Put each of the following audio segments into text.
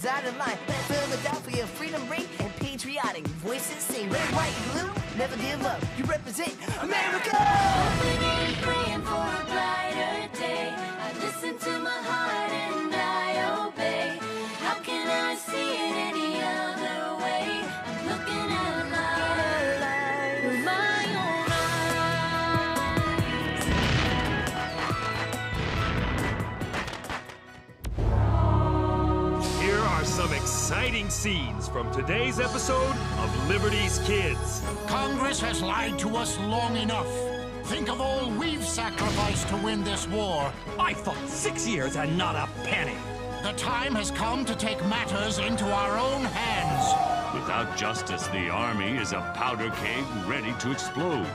Americans out of line. Let Philadelphia freedom ring and patriotic voices sing. Red, white, blue, never give up. You represent America! Hoping and praying for a brighter day. I listen to my heart and I obey. How can I see it any other way? I'm looking at life with my own eyes. Here are some exciting scenes from today's episode of Liberty's Kids. Congress has lied to us long enough. Think of all we've sacrificed to win this war. I fought 6 years and not a penny. The time has come to take matters into our own hands. Without justice, the army is a powder keg ready to explode.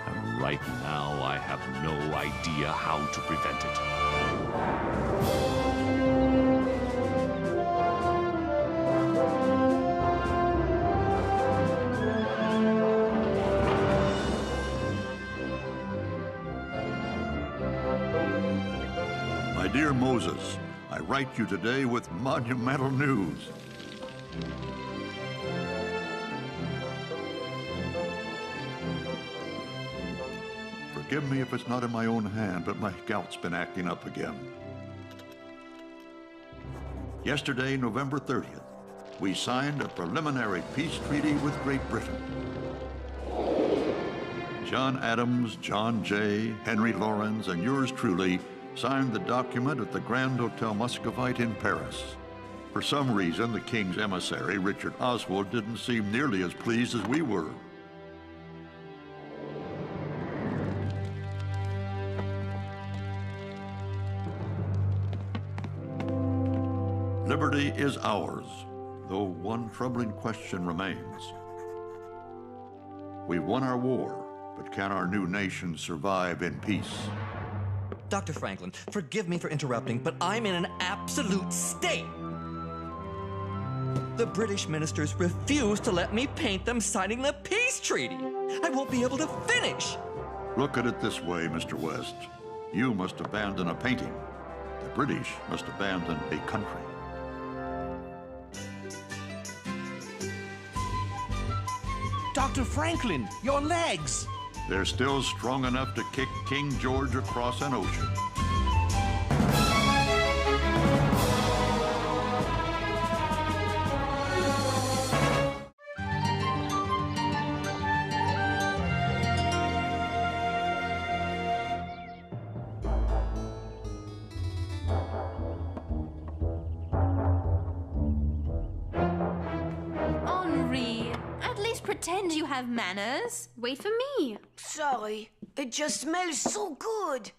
And right now, I have no idea how to prevent it. My dear Moses, I write you today with monumental news. Forgive me if it's not in my own hand, but my gout's been acting up again. Yesterday, November 30th, we signed a preliminary peace treaty with Great Britain. John Adams, John Jay, Henri Lawrence, and yours truly signed the document at the Grand Hotel Muscovite in Paris. For some reason, the King's emissary, Richard Oswald, didn't seem nearly as pleased as we were. Liberty is ours, though one troubling question remains. We've won our war, but can our new nation survive in peace? Dr. Franklin, forgive me for interrupting, but I'm in an absolute state. The British ministers refuse to let me paint them signing the peace treaty. I won't be able to finish. Look at it this way, Mr. West. You must abandon a painting. The British must abandon a country. Dr. Franklin, your legs! They're still strong enough to kick King George across an ocean. Henri, at least pretend you have manners. Wait for me. Sorry, it just smells so good.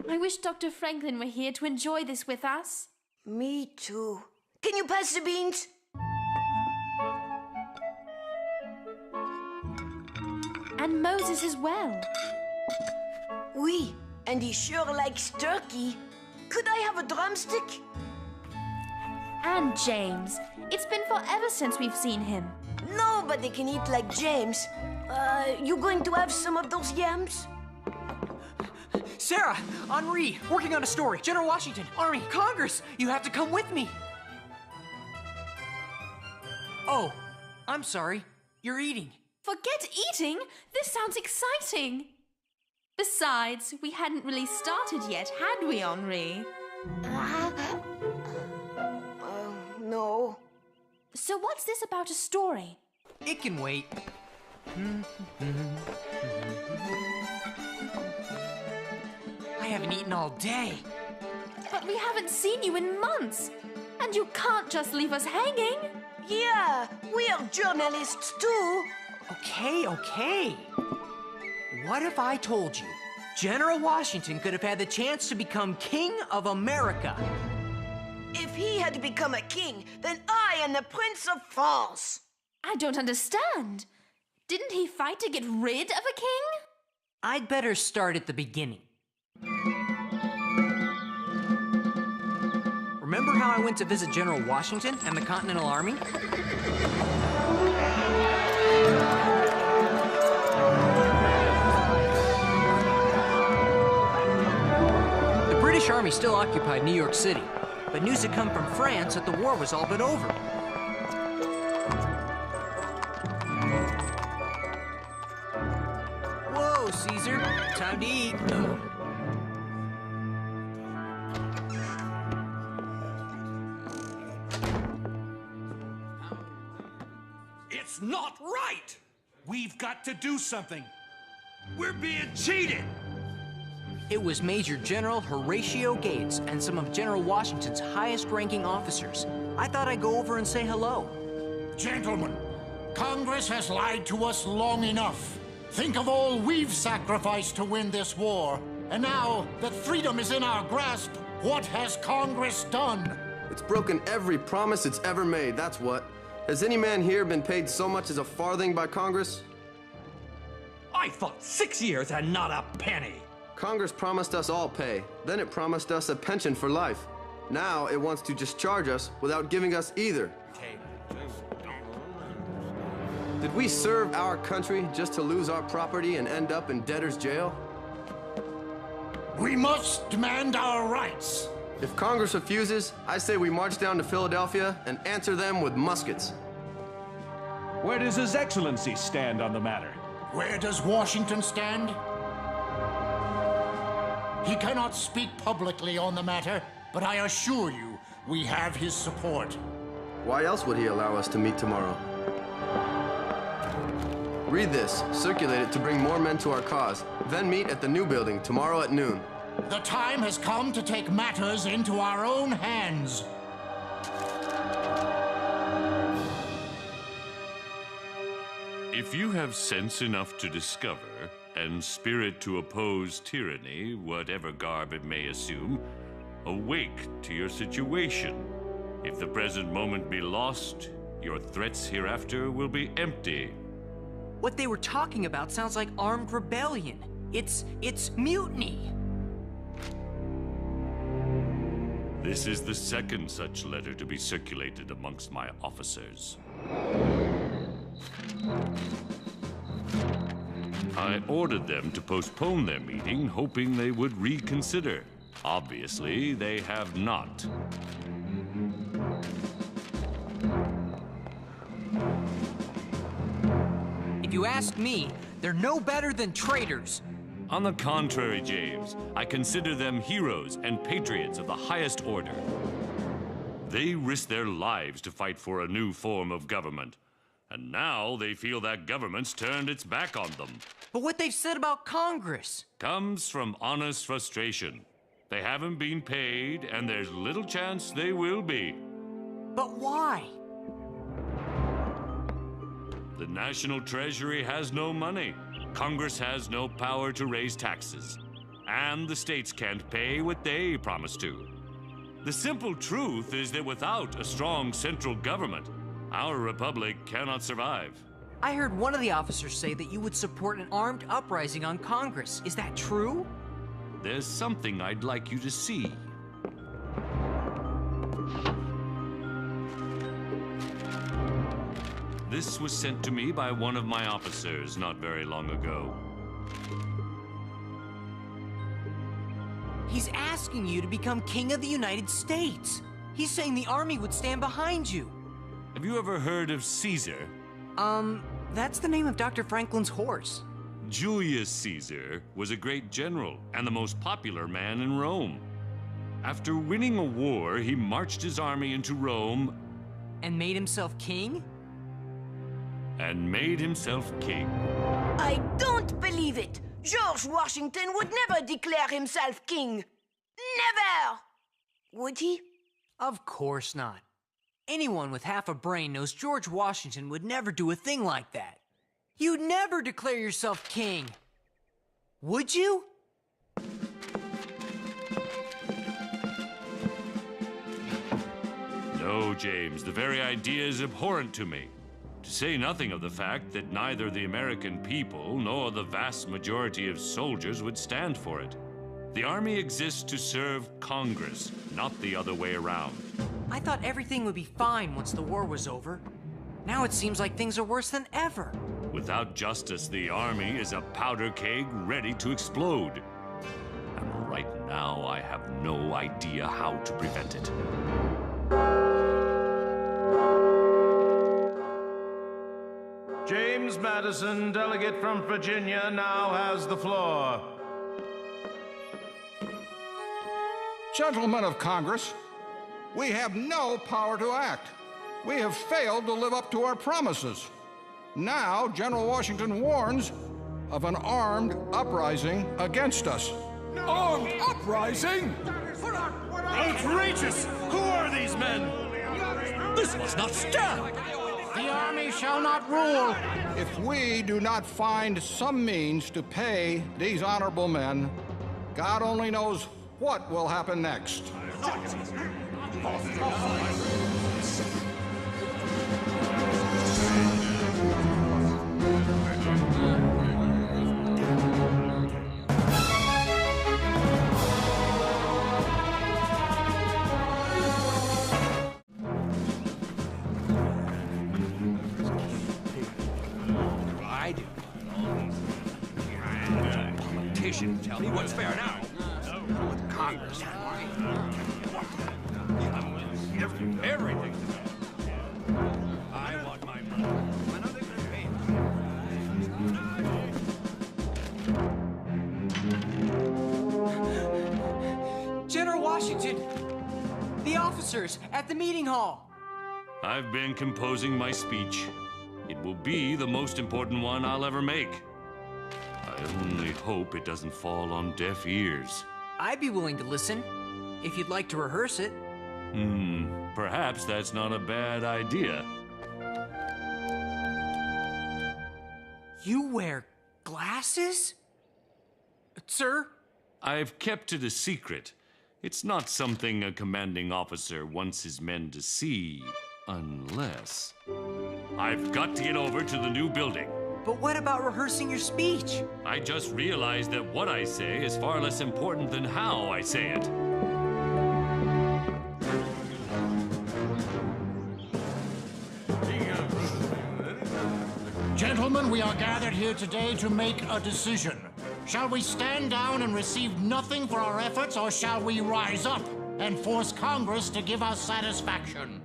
I wish Dr. Franklin were here to enjoy this with us. Me too. Can you pass the beans? And Moses as well. Oui, and he sure likes turkey. Could I have a drumstick? And James. It's been forever since we've seen him. Nobody can eat like James. You going to have some of those yams? Sarah, Henri, working on a story. General Washington, Army, Congress, you have to come with me. Oh, I'm sorry. You're eating. Forget eating. This sounds exciting. Besides, we hadn't really started yet, had we, Henri? No. So what's this about a story? It can wait. I haven't eaten all day. But we haven't seen you in months. And you can't just leave us hanging. Yeah, we are journalists too. Okay. What if I told you General Washington could have had the chance to become King of America? If he had become a king, then I am the Prince of France. I don't understand. Didn't he fight to get rid of a king? I'd better start at the beginning. Remember how I went to visit General Washington and the Continental Army? The British Army still occupied New York City, but news had come from France that the war was all but over. Whoa, Caesar, time to eat. It's not right! We've got to do something. We're being cheated! It was Major General Horatio Gates and some of General Washington's highest-ranking officers. I thought I'd go over and say hello. Gentlemen, Congress has lied to us long enough. Think of all we've sacrificed to win this war. And now that freedom is in our grasp, what has Congress done? It's broken every promise it's ever made, that's what. Has any man here been paid so much as a farthing by Congress? I thought 6 years and not a penny. Congress promised us all pay. Then it promised us a pension for life. Now it wants to discharge us without giving us either. Did we serve our country just to lose our property and end up in debtor's jail? We must demand our rights. If Congress refuses, I say we march down to Philadelphia and answer them with muskets. Where does His Excellency stand on the matter? Where does Washington stand? He cannot speak publicly on the matter, but I assure you, we have his support. Why else would he allow us to meet tomorrow? Read this, circulate it to bring more men to our cause, then meet at the new building tomorrow at noon. The time has come to take matters into our own hands. If you have sense enough to discover, and spirit to oppose tyranny, whatever garb it may assume, awake to your situation. If the present moment be lost, your threats hereafter will be empty. What they were talking about sounds like armed rebellion. It's mutiny. This is the second such letter to be circulated amongst my officers. I ordered them to postpone their meeting, hoping they would reconsider. Obviously, they have not. If you ask me, they're no better than traitors. On the contrary, James, I consider them heroes and patriots of the highest order. They risked their lives to fight for a new form of government. And now they feel that government's turned its back on them. But what they've said about Congress comes from honest frustration. They haven't been paid, and there's little chance they will be. But why? The National Treasury has no money. Congress has no power to raise taxes. And the states can't pay what they promised to. The simple truth is that without a strong central government, our republic cannot survive. I heard one of the officers say that you would support an armed uprising on Congress. Is that true? There's something I'd like you to see. This was sent to me by one of my officers not very long ago. He's asking you to become King of the United States. He's saying the army would stand behind you. Have you ever heard of Caesar? That's the name of Dr. Franklin's horse. Julius Caesar was a great general and the most popular man in Rome. After winning a war, he marched his army into Rome and made himself king? I don't believe it! George Washington would never declare himself king! Never! Would he? Of course not. Anyone with half a brain knows George Washington would never do a thing like that. You'd never declare yourself king. Would you? No, James, the very idea is abhorrent to me. To say nothing of the fact that neither the American people nor the vast majority of soldiers would stand for it. The army exists to serve Congress, not the other way around. I thought everything would be fine once the war was over. Now it seems like things are worse than ever. Without justice, the army is a powder keg ready to explode. And right Now I have no idea how to prevent it. James Madison, delegate from Virginia, now has the floor. Gentlemen of Congress, we have no power to act. We have failed to live up to our promises. Now, General Washington warns of an armed uprising against us. Armed uprising? Outrageous! Who are these men? This must not stand! The army shall not rule. If we do not find some means to pay these honorable men, God only knows what will happen next. I do. Politician, tell me what's fair now. With Congress. Everything. I want my money. I know they're gonna pay me. General Washington! The officers at the meeting hall! I've been composing my speech. It will be the most important one I'll ever make. I only hope it doesn't fall on deaf ears. I'd be willing to listen, if you'd like to rehearse it. Perhaps that's not a bad idea. You wear glasses? Sir? I've kept it a secret. It's not something a commanding officer wants his men to see, unless... I've got to get over to the new building. But what about rehearsing your speech? I just realized that what I say is far less important than how I say it. Gentlemen, we are gathered here today to make a decision. Shall we stand down and receive nothing for our efforts, or shall we rise up and force Congress to give us satisfaction?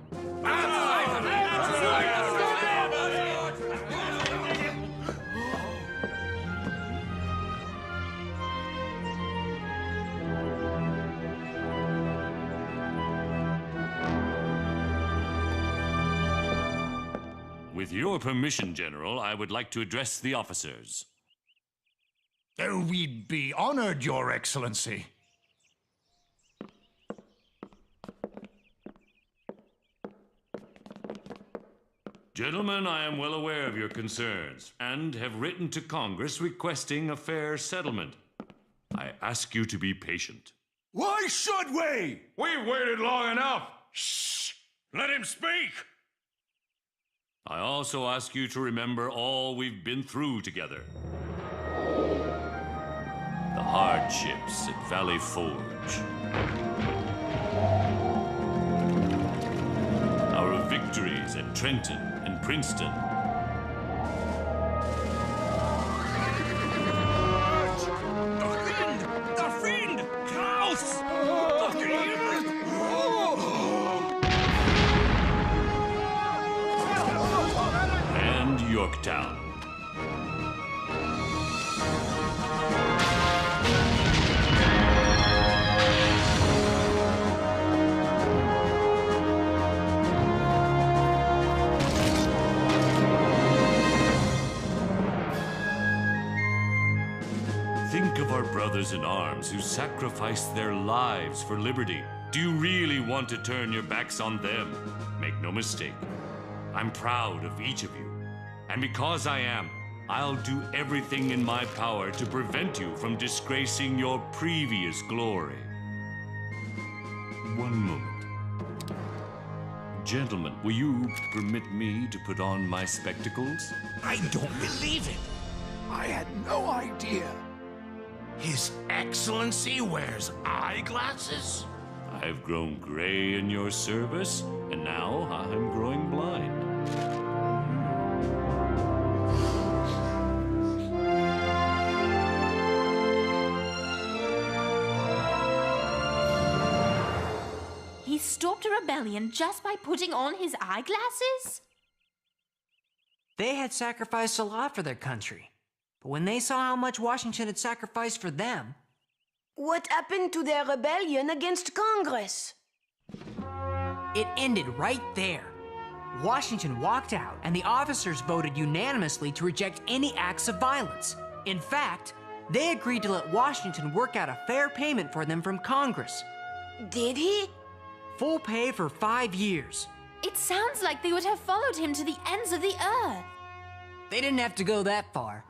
With your permission, General, I would like to address the officers. Oh, we'd be honored, Your Excellency. Gentlemen, I am well aware of your concerns and have written to Congress requesting a fair settlement. I ask you to be patient. Why should we? We've waited long enough. Shh! Let him speak! I also ask you to remember all we've been through together. The hardships at Valley Forge. Our victories at Trenton and Princeton. Der Fiend! Klaus! And Yorktown. Think of our brothers in arms who sacrificed their lives for liberty. Do you really want to turn your backs on them? Make no mistake, I'm proud of each of you. And because I am, I'll do everything in my power to prevent you from disgracing your previous glory. One moment. Gentlemen, will you permit me to put on my spectacles? I don't believe it. I had no idea. His Excellency wears eyeglasses? I've grown gray in your service, and now I'm growing blind. stopped a rebellion just by putting on his eyeglasses? They had sacrificed a lot for their country. But when they saw how much Washington had sacrificed for them... What happened to their rebellion against Congress? It ended right there. Washington walked out, and the officers voted unanimously to reject any acts of violence. In fact, they agreed to let Washington work out a fair payment for them from Congress. Did he? Full pay for 5 years. It sounds like they would have followed him to the ends of the earth. They didn't have to go that far.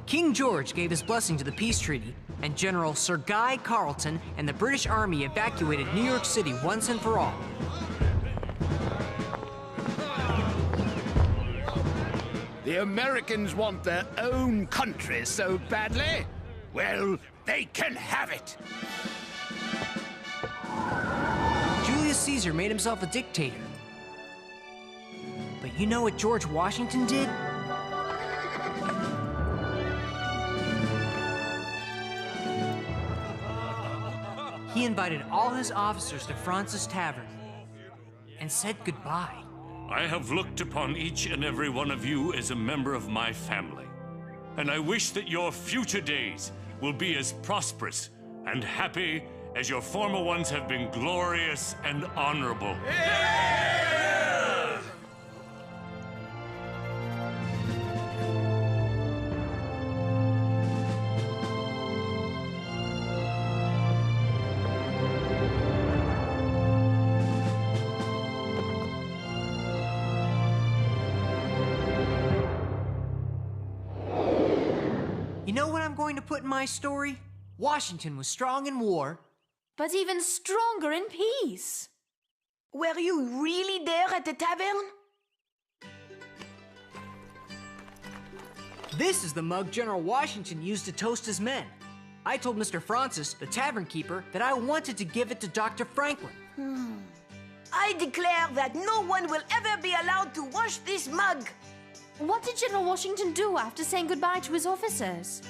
King George gave his blessing to the peace treaty, and General Sir Guy Carleton and the British Army evacuated New York City once and for all. The Americans want their own country so badly. Well, they can have it. Julius Caesar made himself a dictator. But you know what George Washington did? He invited all his officers to Francis Tavern and said goodbye. I have looked upon each and every one of you as a member of my family, and I wish that your future days will be as prosperous and happy as your former ones have been glorious and honorable. You know what I'm going to put in my story? Washington was strong in war, but even stronger in peace. Were you really there at the tavern? This is the mug General Washington used to toast his men. I told Mr. Francis, the tavern keeper, that I wanted to give it to Dr. Franklin. I declare that no one will ever be allowed to wash this mug. What did General Washington do after saying goodbye to his officers?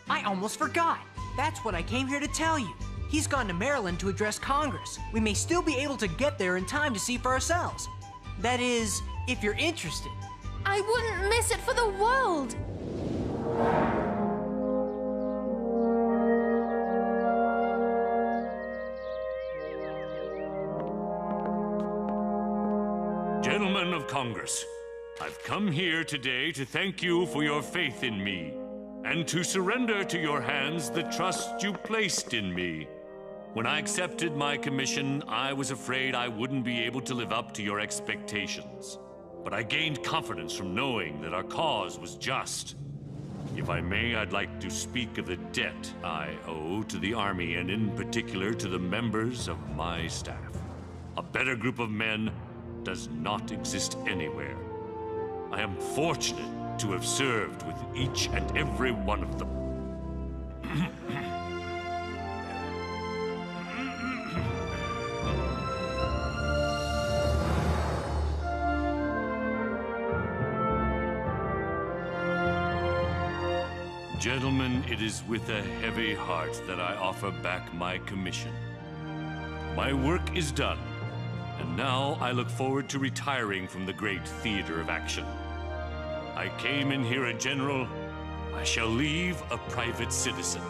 I almost forgot. That's what I came here to tell you. He's gone to Maryland to address Congress. We may still be able to get there in time to see for ourselves. That is, if you're interested. I wouldn't miss it for the world. Gentlemen of Congress, I've come here today to thank you for your faith in me, and to surrender to your hands the trust you placed in me. When I accepted my commission, I was afraid I wouldn't be able to live up to your expectations. But I gained confidence from knowing that our cause was just. If I may, I'd like to speak of the debt I owe to the Army, and in particular to the members of my staff. A better group of men does not exist anywhere. I am fortunate to have served with each and every one of them. Gentlemen, it is with a heavy heart that I offer back my commission. My work is done, and now I look forward to retiring from the great theater of action. I came in here a general. I shall leave a private citizen.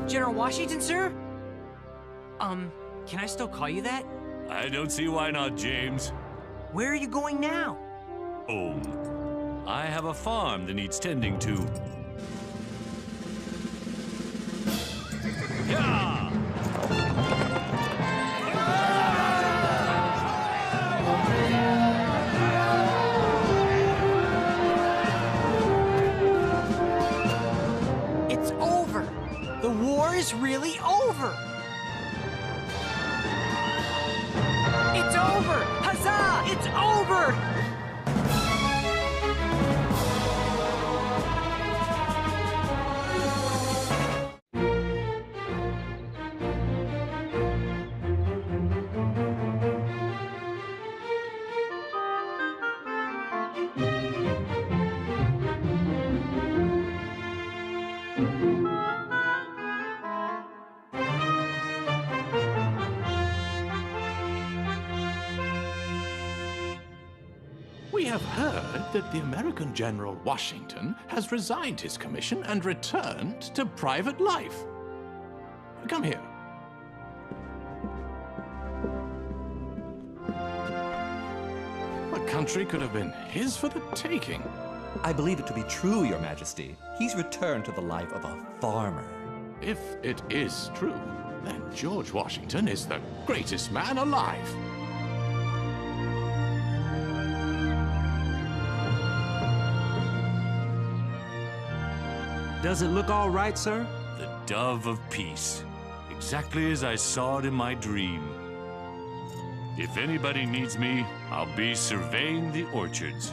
General Washington, sir? Can I still call you that? I don't see why not, James. Where are you going now? Home. I have a farm that needs tending to. It's over. The war is really over. It's over! Huzzah! It's over! We have heard that the American General Washington has resigned his commission and returned to private life. Come here. The country could have been his for the taking. I believe it to be true, Your Majesty. He's returned to the life of a farmer. If it is true, then George Washington is the greatest man alive. Does it look all right, sir? The dove of peace, exactly as I saw it in my dream. If anybody needs me, I'll be surveying the orchards.